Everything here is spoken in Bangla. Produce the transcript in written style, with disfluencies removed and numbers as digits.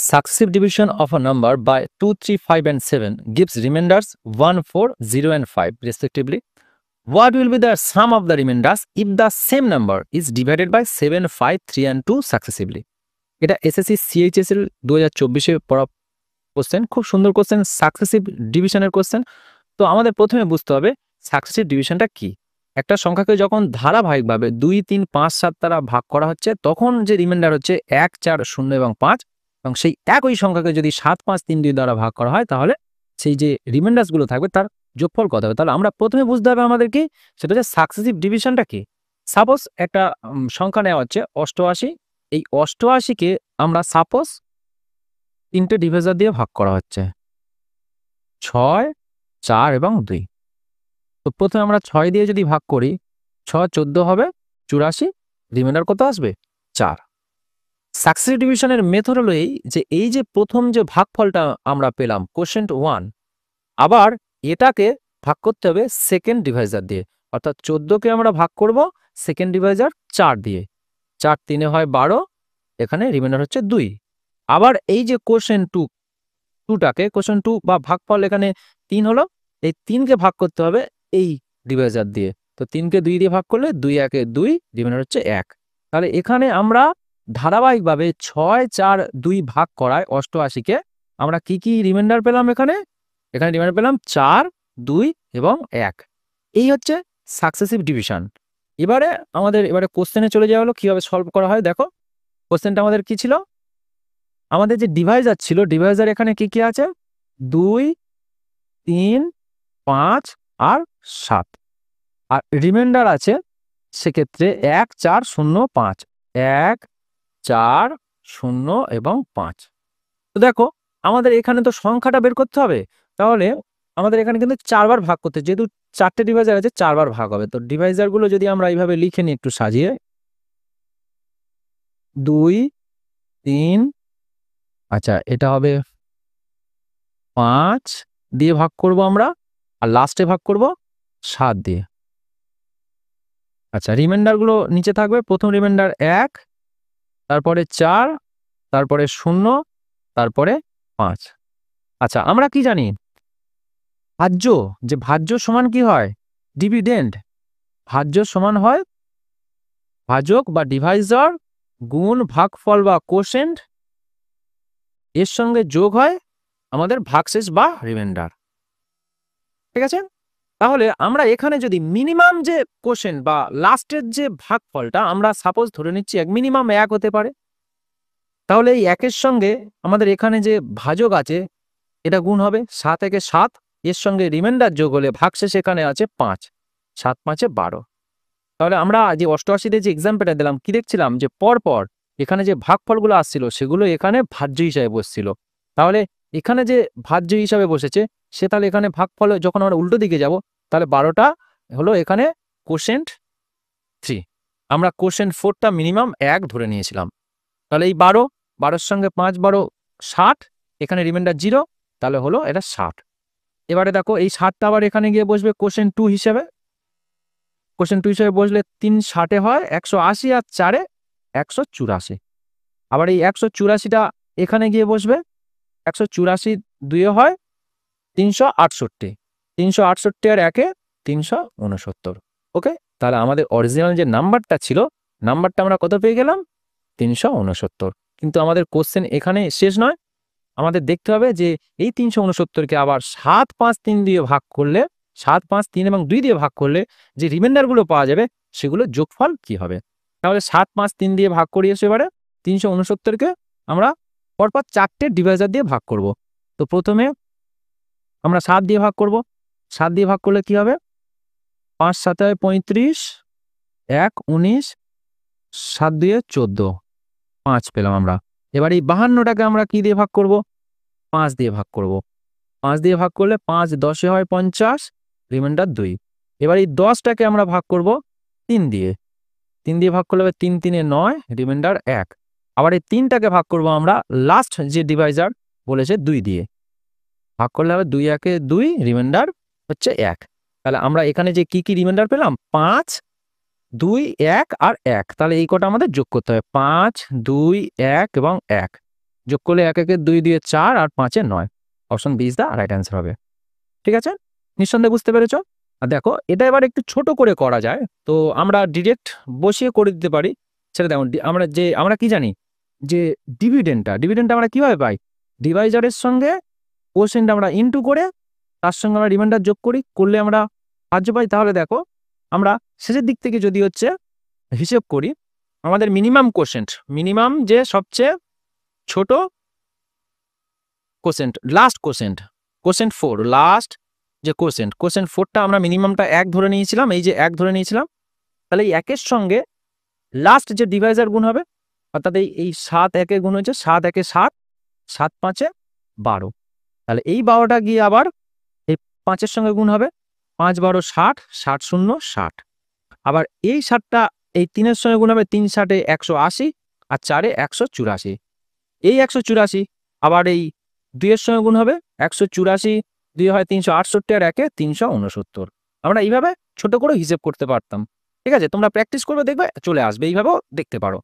Successive division of a number by 2, 3, 5 and 7 gives remainders 1, 4, 0 and 5 respectively. What will be the sum of the remainders if the same number is divided by 7, 5, 3 and 2 successively? এটা এসএসসি সিএইচএস এর 2024 এ পড়া কোশ্চেন, খুব সুন্দর কোশ্চেন, সাকসেসিভ ডিভিশনের কোশ্চেন। তো আমাদের প্রথমে বুঝতে হবে সাকসেসিভ ডিভিশনটা কি। একটা সংখ্যাকে যখন ধারাবাহিকভাবে 2, 3, 5, 7 দ্বারা ভাগ করা হচ্ছে তখন যে রিমাইন্ডার হচ্ছে 1, 4, 0 এবং 5, এবং সেই একই সংখ্যাকে যদি 7, 5, 3, 2 দ্বারা ভাগ করা হয় তাহলে সেই যে রিমাইন্ডার্সগুলো থাকবে তার যোগফল কত হবে। তাহলে আমরা প্রথমে বুঝতে হবে আমাদের কি, সেটা হচ্ছে সাকসেসিভ ডিভিশনটা কি। সাপোজ একটা সংখ্যা নেওয়া হচ্ছে 88, এই 88কে আমরা সাপোজ 3টে ডিভিজার দিয়ে ভাগ করা হচ্ছে 6, 4 এবং 2। তো প্রথমে আমরা 6 দিয়ে যদি ভাগ করি 6 14 হবে 84, রিমাইন্ডার কত আসবে 4। সাকসেসিভ ডিভিশনের মেথড হলো এই যে প্রথম যে ভাগফলটা আমরা পেলাম কোশেন্ট 1, আবার এটাকে ভাগ করতে হবে সেকেন্ড ডিভাইজার দিয়ে, অর্থাৎ 14কে আমরা ভাগ করব সেকেন্ড ডিভাইজার 4 দিয়ে, 4 3 হয় 12, এখানে রিমাইন্ডার হচ্ছে 2। আবার এই যে কোশেন্ট 2টাকে কোশেন্ট 2 বা ভাগফল এখানে 3 হলো, এই 3কে ভাগ করতে হবে এই ডিভাইজার দিয়ে, তো 3কে 2 দিয়ে ভাগ করলে 2 1 2, রিমাইন্ডার হচ্ছে 1। তাহলে এখানে আমরা ধারাবাহিকভাবে 6, 4, 2 ভাগ করায় 88কে আমরা কি কি রিমাইন্ডার পেলাম, এখানে রিমাইন্ডার পেলাম 4, 2 এবং 1। এই হচ্ছে সাকসেসিভ ডিভিশন। এবারে কোশ্চেনে চলে যাওয়া হলো কিভাবে সলভ করা হয়। দেখো কোশ্চেনটা আমাদের কি ছিল, আমাদের যে ডিভাইজার ছিল, ডিভাইজার এখানে কি কি আছে 2, 3, 5 আর 7, আর রিমাইন্ডার আছে সেক্ষেত্রে 1, 4, 0, 5, 1, 4, 0 এবং 5। তো দেখো আমাদের এখানে তো সংখ্যাটা বের করতে হবে, তাহলে আমাদের এখানে কিন্তু 4 বার ভাগ করতে, যেহেতু 4টে ডিভাইজার আছে 4 বার ভাগ হবে। তো ডিভাইজারগুলো যদি আমরা এইভাবে লিখে নিই একটু সাজিয়ে, 2, 3, আচ্ছা এটা হবে 5 দিয়ে ভাগ করব আমরা, আর লাস্টে ভাগ করব 7 দিয়ে। আচ্ছা রিমাইন্ডারগুলো নিচে থাকবে, প্রথম রিমাইন্ডার 1, তারপরে 4, তারপরে 0, তারপরে 5। আচ্ছা আমরা কি জানি, ভাজ্য সমান কি হয়, ডিভিডেন্ড। ভাজ্য সমান হয় ভাজক বা ডিভাইজার গুণ ভাগফল বা কোশেন্ট, এর সঙ্গে যোগ হয় আমাদের ভাগশেষ বা রিমাইন্ডার। ঠিক আছে, তাহলে আমরা এখানে যদি মিনিমাম যে কোশেন্ট বা লাস্টের যে ভাগফলটা আমরা সাপোজ ধরে নিচ্ছি মিনিমাম 1 হতে পারে, তাহলে এই 1-এর সঙ্গে আমাদের এখানে যে ভাজক আছে এটা গুণ হবে 7 একে 7, এর সঙ্গে রিমাইন্ডার যোগ হলে ভাগশেষ এখানে আছে 5, 7 5 12। তাহলে আমরা যে 88-তে যে এক্সাম্পলটা দিলাম কি দেখছিলাম, যে পরপর এখানে যে ভাগফলগুলো আসছিল সেগুলো এখানে ভাজ্য হিসাবে বসছিল। তাহলে এখানে যে ভাজ্য হিসাবে বসেছে সে তাহলে এখানে ভাগফল যখন আমরা উল্টো দিকে যাব তাহলে 12টা হলো এখানে কোশেন্ট 3, আমরা কোশেন্ট 4টা মিনিমাম 1 ধরে নিয়েছিলাম। তাহলে এই 12-এর সঙ্গে 5 12 60, এখানে রিমাইন্ডার 0, তাহলে হলো এটা 60। এবারে দেখো এই 60টা আবার এখানে গিয়ে বসবে কোশেন্ট 2 হিসেবে, কোশেন্ট 2 হিসেবে বসলে 3 60 হয় 180, আর 4 184। আবার এই 184টা এখানে গিয়ে বসবে, 184 2 হয় 368, 368 আর 1 369। ওকে, তাহলে আমাদের অরিজিনাল যে নাম্বারটা ছিল, নাম্বারটা আমরা কত পেয়ে গেলাম 369। কিন্তু আমাদের কোশ্চেন এখানে শেষ নয়, আমাদের দেখতে হবে যে এই 369কে আবার 7 5 3 দিয়ে ভাগ করলে, 7 5 3 এবং 2 দিয়ে ভাগ করলে যে রিমাইন্ডারগুলো পাওয়া যাবে সেগুলোর যোগফল কি হবে। তাহলে 7 5 3 দিয়ে ভাগ করি, এবারে 369কে আমরা পরপর 4টে ডিভাইজার দিয়ে ভাগ করব। তো প্রথমে আমরা 7 দিয়ে ভাগ করব, 7 দিয়ে ভাগ করলে কি হবে 5 7 35, 1 19, 7 2 14, 5 পেলাম আমরা। এবার এই 52টাকে আমরা কি দিয়ে ভাগ করব, 5 দিয়ে ভাগ করব। 5 দিয়ে ভাগ করলে 5 10 হয় 50, রিমাইন্ডার 2। এবার এই 10টাকে আমরা ভাগ করব 3 দিয়ে, 3 দিয়ে ভাগ করলে 3 3 9, রিমাইন্ডার 1। আবার এই 3টাকে ভাগ করব আমরা লাস্ট যে ডিভাইজার বলেছে 2 দিয়ে, ভাগ করলে হবে 2 1 2, রিমাইন্ডার হচ্ছে 1। তাহলে আমরা এখানে যে কি কি রিমাইন্ডার পেলাম 5 2 1 আর 1, তাহলে এই কটা আমাদের যোগ করতে হবে 5 2 1 এবং 1। যোগ করলে 1 1 2 2 4 আর 5 9। Option B is the right answer হবে। ঠিক আছে, নিঃসন্দেহে বুঝতে পেরেছো। আর দেখো এটা এবার একটু ছোট করে করা যায়, তো আমরা ডিরেক্ট বসিয়ে করে দিতে পারি। সেটা দেখো আমরা কি জানি যে ডিভিডেন্ডটা আমরা কিভাবে পাই, ডিভাইজারের সঙ্গে কোশেন্ট আমরা ইনটু করে তার সঙ্গে আমরা রিমাইন্ডার যোগ করি, করলে আমরা ভাজ্য পাই। তাহলে দেখো আমরা শেষের দিক থেকে যদি হচ্ছে হিসেব করি, আমাদের মিনিমাম যে সবচেয়ে ছোট লাস্ট কোশেন্ট 4, লাস্ট যে কোশেন্ট 4টা আমরা মিনিমামটা 1 ধরে নিয়েছিলাম, এই যে 1 ধরে নিয়েছিলাম। তাহলে এই 1 এর সঙ্গে লাস্ট যে ডিভাইজার গুণ হবে, অর্থাৎ এই 7 1 গুণ হয়েছে 7 1 7, 7 5 12। তাহলে এই 12টা গিয়ে আবার এই 5 এর সঙ্গে গুণ হবে, 5 12 60, 60 0 60। আবার এই 7টা এই 3 এর সঙ্গে গুণ হবে, 3 7 180 আর 4 184। এই 184 আবার এই 2 এর সঙ্গে গুণ হবে, 184 2 হয় 368 আর 1 369। আমরা এইভাবে ছোট করে হিসেব করতে পারতাম। ঠিক আছে, তোমরা প্র্যাকটিস করবে, দেখবে চলে আসবে, এইভাবেও দেখতে পারো।